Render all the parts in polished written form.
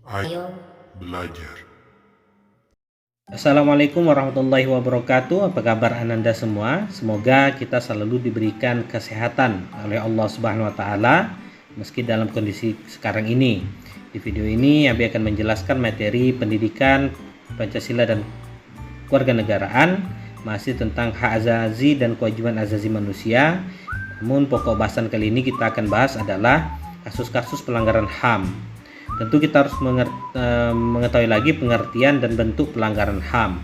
Ayo belajar. Assalamualaikum warahmatullahi wabarakatuh. Apa kabar Ananda semua? Semoga kita selalu diberikan kesehatan oleh Allah Subhanahu wa taala meski dalam kondisi sekarang ini. Di video ini Abi akan menjelaskan materi pendidikan Pancasila dan kewarganegaraan, masih tentang hak azazi dan kewajiban azazi manusia. Namun pokok bahasan kali ini kita akan bahas adalah kasus-kasus pelanggaran HAM. Tentu kita harus mengetahui lagi pengertian dan bentuk pelanggaran HAM.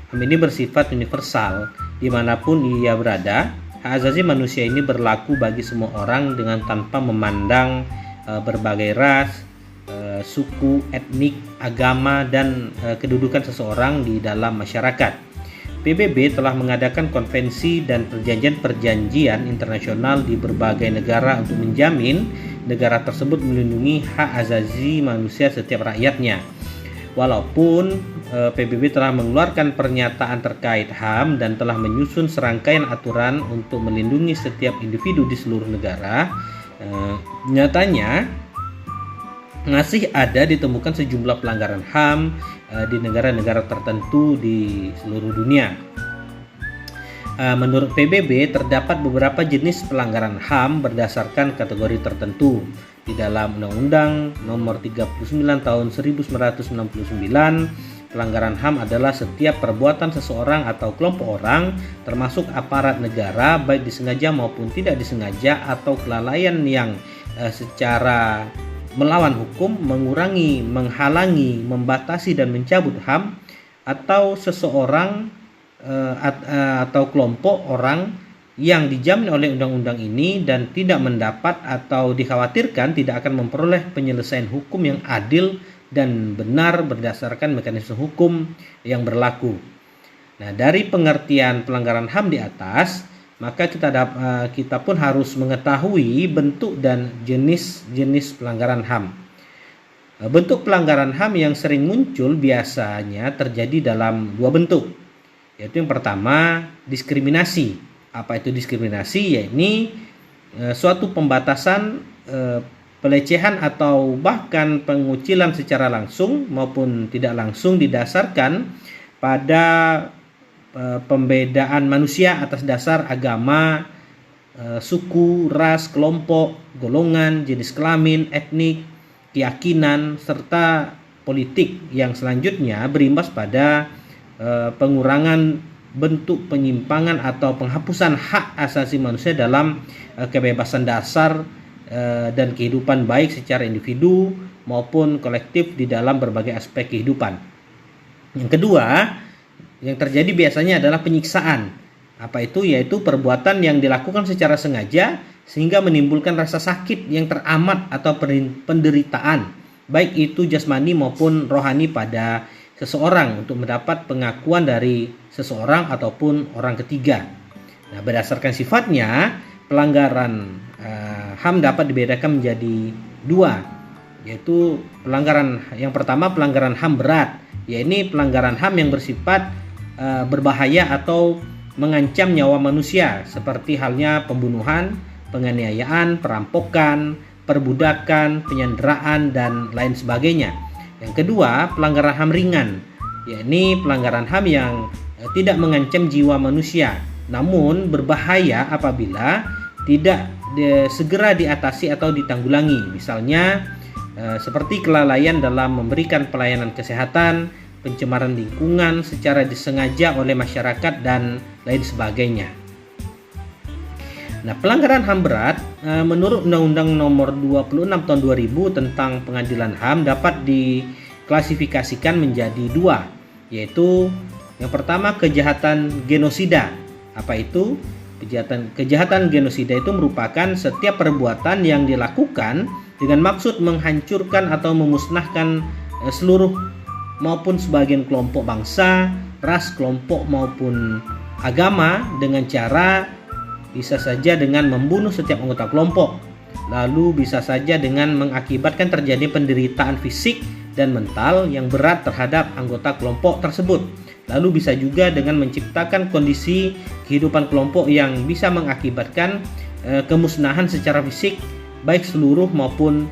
HAM ini bersifat universal, dimanapun ia berada. Hak azazi manusia ini berlaku bagi semua orang dengan tanpa memandang berbagai ras, suku, etnik, agama, dan kedudukan seseorang di dalam masyarakat. PBB telah mengadakan konvensi dan perjanjian-perjanjian internasional di berbagai negara untuk menjamin negara tersebut melindungi hak azazi manusia setiap rakyatnya. Walaupun PBB telah mengeluarkan pernyataan terkait HAM dan telah menyusun serangkaian aturan untuk melindungi setiap individu di seluruh negara, nyatanya masih ada ditemukan sejumlah pelanggaran HAM di negara-negara tertentu di seluruh dunia. Menurut PBB, terdapat beberapa jenis pelanggaran HAM berdasarkan kategori tertentu. Di dalam Undang-Undang Nomor 39 Tahun 1999, pelanggaran HAM adalah setiap perbuatan seseorang atau kelompok orang, termasuk aparat negara, baik disengaja maupun tidak disengaja, atau kelalaian yang secara melawan hukum, mengurangi, menghalangi, membatasi, dan mencabut HAM, atau seseorang atau kelompok orang yang dijamin oleh undang-undang ini dan tidak mendapat atau dikhawatirkan tidak akan memperoleh penyelesaian hukum yang adil dan benar berdasarkan mekanisme hukum yang berlaku. Nah, dari pengertian pelanggaran HAM di atas, maka kita pun harus mengetahui bentuk dan jenis-jenis pelanggaran HAM. Bentuk pelanggaran HAM yang sering muncul biasanya terjadi dalam dua bentuk, yaitu yang pertama diskriminasi. Apa itu diskriminasi? Yaitu suatu pembatasan, pelecehan atau bahkan pengucilan secara langsung maupun tidak langsung didasarkan pada pembedaan manusia atas dasar agama, suku, ras, kelompok, golongan, jenis kelamin, etnik, keyakinan, serta politik, yang selanjutnya berimbas pada pengurangan bentuk penyimpangan atau penghapusan hak asasi manusia dalam kebebasan dasar dan kehidupan baik secara individu maupun kolektif di dalam berbagai aspek kehidupan. Yang kedua, yang terjadi biasanya adalah penyiksaan. Apa itu? Yaitu perbuatan yang dilakukan secara sengaja sehingga menimbulkan rasa sakit yang teramat atau penderitaan, baik itu jasmani maupun rohani pada seseorang untuk mendapat pengakuan dari seseorang ataupun orang ketiga. Nah, berdasarkan sifatnya, pelanggaran HAM dapat dibedakan menjadi dua, yaitu pelanggaran yang pertama, pelanggaran HAM berat, yaitu pelanggaran HAM yang bersifat berbahaya atau mengancam nyawa manusia, seperti halnya pembunuhan, penganiayaan, perampokan, perbudakan, penyanderaan, dan lain sebagainya. Yang kedua, pelanggaran HAM ringan, yakni pelanggaran HAM yang tidak mengancam jiwa manusia, namun berbahaya apabila tidak segera diatasi atau ditanggulangi. Misalnya seperti kelalaian dalam memberikan pelayanan kesehatan, pencemaran lingkungan secara disengaja oleh masyarakat, dan lain sebagainya. Nah, pelanggaran HAM berat menurut Undang-Undang Nomor 26 Tahun 2000 tentang Pengadilan HAM dapat diklasifikasikan menjadi dua, yaitu yang pertama, kejahatan genosida. Apa itu? Kejahatan genosida itu merupakan setiap perbuatan yang dilakukan dengan maksud menghancurkan atau memusnahkan seluruh maupun sebagian kelompok bangsa, ras, kelompok maupun agama dengan cara bisa saja dengan membunuh setiap anggota kelompok, lalu bisa saja dengan mengakibatkan terjadi penderitaan fisik dan mental yang berat terhadap anggota kelompok tersebut, lalu bisa juga dengan menciptakan kondisi kehidupan kelompok yang bisa mengakibatkan kemusnahan secara fisik baik seluruh maupun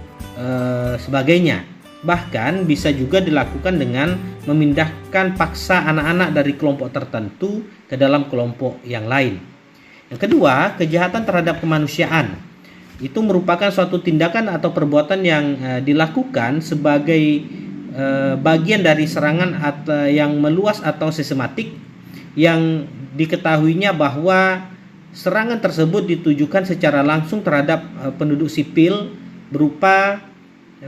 sebagainya. Bahkan bisa juga dilakukan dengan memindahkan paksa anak-anak dari kelompok tertentu ke dalam kelompok yang lain. Yang kedua, kejahatan terhadap kemanusiaan. Itu merupakan suatu tindakan atau perbuatan yang dilakukan sebagai bagian dari serangan atau yang meluas atau sistematik yang diketahuinya bahwa serangan tersebut ditujukan secara langsung terhadap penduduk sipil berupa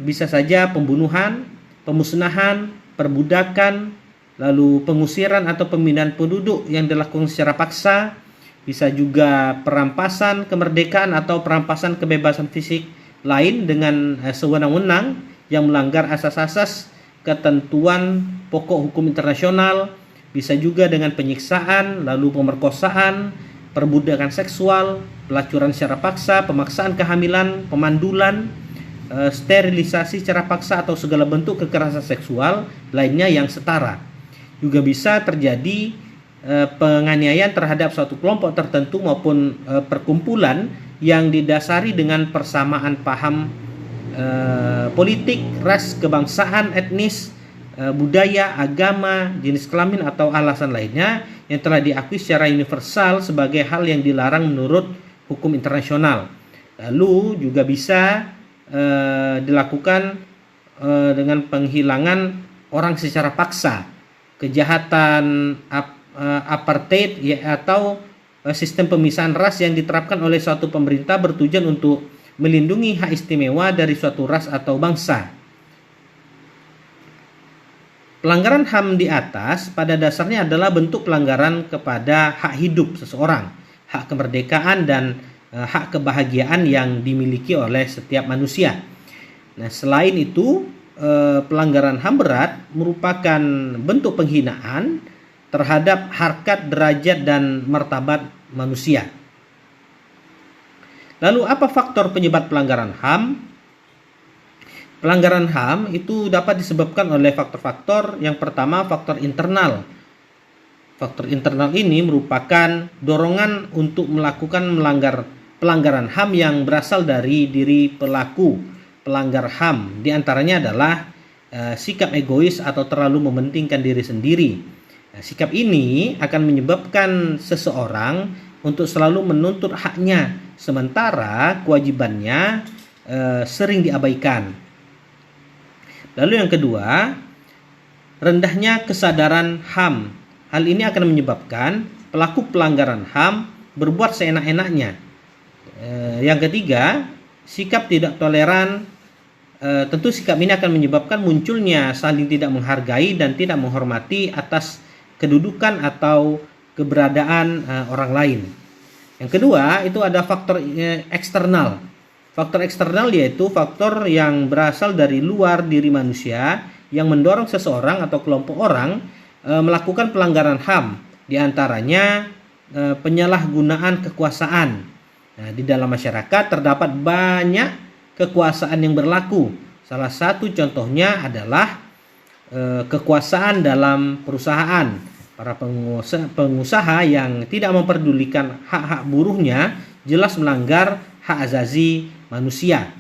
bisa saja pembunuhan, pemusnahan, perbudakan, lalu pengusiran atau pemindahan penduduk yang dilakukan secara paksa, bisa juga perampasan kemerdekaan atau perampasan kebebasan fisik lain dengan sewenang-wenang yang melanggar asas-asas ketentuan pokok hukum internasional, bisa juga dengan penyiksaan, lalu pemerkosaan, perbudakan seksual, pelacuran secara paksa, pemaksaan kehamilan, pemandulan, sterilisasi secara paksa atau segala bentuk kekerasan seksual lainnya yang setara. Juga bisa terjadi penganiayaan terhadap suatu kelompok tertentu maupun perkumpulan yang didasari dengan persamaan paham politik, ras, kebangsaan, etnis, budaya, agama, jenis kelamin atau alasan lainnya yang telah diakui secara universal sebagai hal yang dilarang menurut hukum internasional. Lalu juga bisa dilakukan dengan penghilangan orang secara paksa, kejahatan apartheid atau sistem pemisahan ras yang diterapkan oleh suatu pemerintah bertujuan untuk melindungi hak istimewa dari suatu ras atau bangsa. Pelanggaran HAM di atas pada dasarnya adalah bentuk pelanggaran kepada hak hidup seseorang, hak kemerdekaan dan hak kebahagiaan yang dimiliki oleh setiap manusia. Nah, selain itu, pelanggaran HAM berat merupakan bentuk penghinaan terhadap harkat, derajat, dan martabat manusia. Lalu apa faktor penyebab pelanggaran HAM? Pelanggaran HAM itu dapat disebabkan oleh faktor-faktor. Yang pertama, faktor internal. Faktor internal ini merupakan dorongan untuk melakukan pelanggaran HAM yang berasal dari diri pelaku pelanggar HAM. Di antaranya adalah sikap egois atau terlalu mementingkan diri sendiri. Nah, sikap ini akan menyebabkan seseorang untuk selalu menuntut haknya, sementara kewajibannya sering diabaikan. Lalu yang kedua, rendahnya kesadaran HAM. Hal ini akan menyebabkan pelaku pelanggaran HAM berbuat seenak-enaknya. Yang ketiga, sikap tidak toleran. Tentu sikap ini akan menyebabkan munculnya saling tidak menghargai dan tidak menghormati atas kedudukan atau keberadaan orang lain. Yang kedua, itu ada faktor eksternal. Faktor eksternal yaitu faktor yang berasal dari luar diri manusia yang mendorong seseorang atau kelompok orang melakukan pelanggaran HAM. Di antaranya penyalahgunaan kekuasaan. Nah, di dalam masyarakat terdapat banyak kekuasaan yang berlaku. Salah satu contohnya adalah kekuasaan dalam perusahaan. Para pengusaha yang tidak memperdulikan hak-hak buruhnya jelas melanggar hak asasi manusia.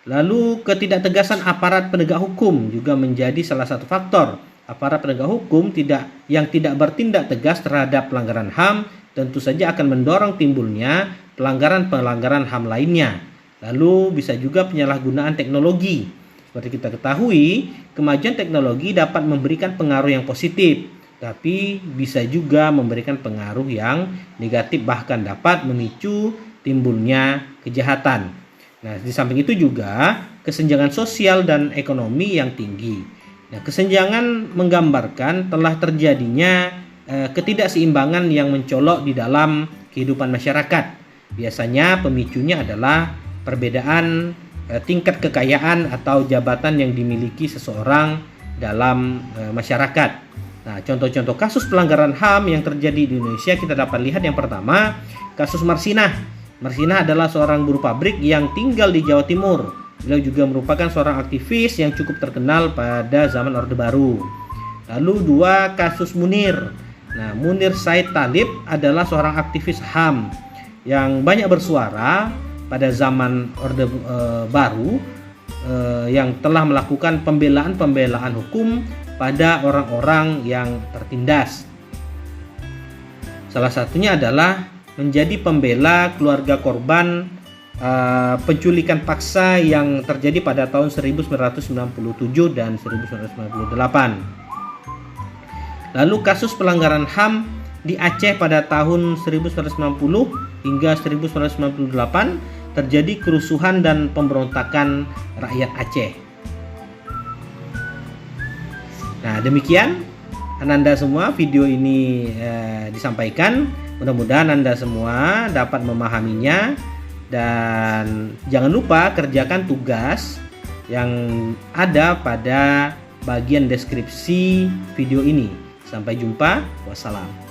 Lalu ketidaktegasan aparat penegak hukum juga menjadi salah satu faktor. Aparat penegak hukum yang tidak bertindak tegas terhadap pelanggaran HAM tentu saja akan mendorong timbulnya pelanggaran-pelanggaran HAM lainnya. Lalu bisa juga penyalahgunaan teknologi. Seperti kita ketahui, kemajuan teknologi dapat memberikan pengaruh yang positif, tapi bisa juga memberikan pengaruh yang negatif, bahkan dapat memicu timbulnya kejahatan. Nah, di samping itu juga kesenjangan sosial dan ekonomi yang tinggi. Nah, kesenjangan menggambarkan telah terjadinya ketidakseimbangan yang mencolok di dalam kehidupan masyarakat. Biasanya pemicunya adalah perbedaan tingkat kekayaan atau jabatan yang dimiliki seseorang dalam masyarakat. Nah, contoh-contoh kasus pelanggaran HAM yang terjadi di Indonesia kita dapat lihat. Yang pertama, kasus Marsinah. Marsinah adalah seorang buruh pabrik yang tinggal di Jawa Timur. Beliau juga merupakan seorang aktivis yang cukup terkenal pada zaman Orde Baru. Lalu dua, kasus Munir. Nah, Munir Said Talib adalah seorang aktivis HAM yang banyak bersuara pada zaman Orde Baru yang telah melakukan pembelaan hukum pada orang-orang yang tertindas. Salah satunya adalah menjadi pembela keluarga korban penculikan paksa yang terjadi pada tahun 1997 dan 1998. Lalu kasus pelanggaran HAM di Aceh pada tahun 1990 hingga 1998 terjadi kerusuhan dan pemberontakan rakyat Aceh. Nah, demikian Ananda semua video ini disampaikan. Mudah-mudahan Anda semua dapat memahaminya. Dan jangan lupa kerjakan tugas yang ada pada bagian deskripsi video ini. Sampai jumpa. Wassalam.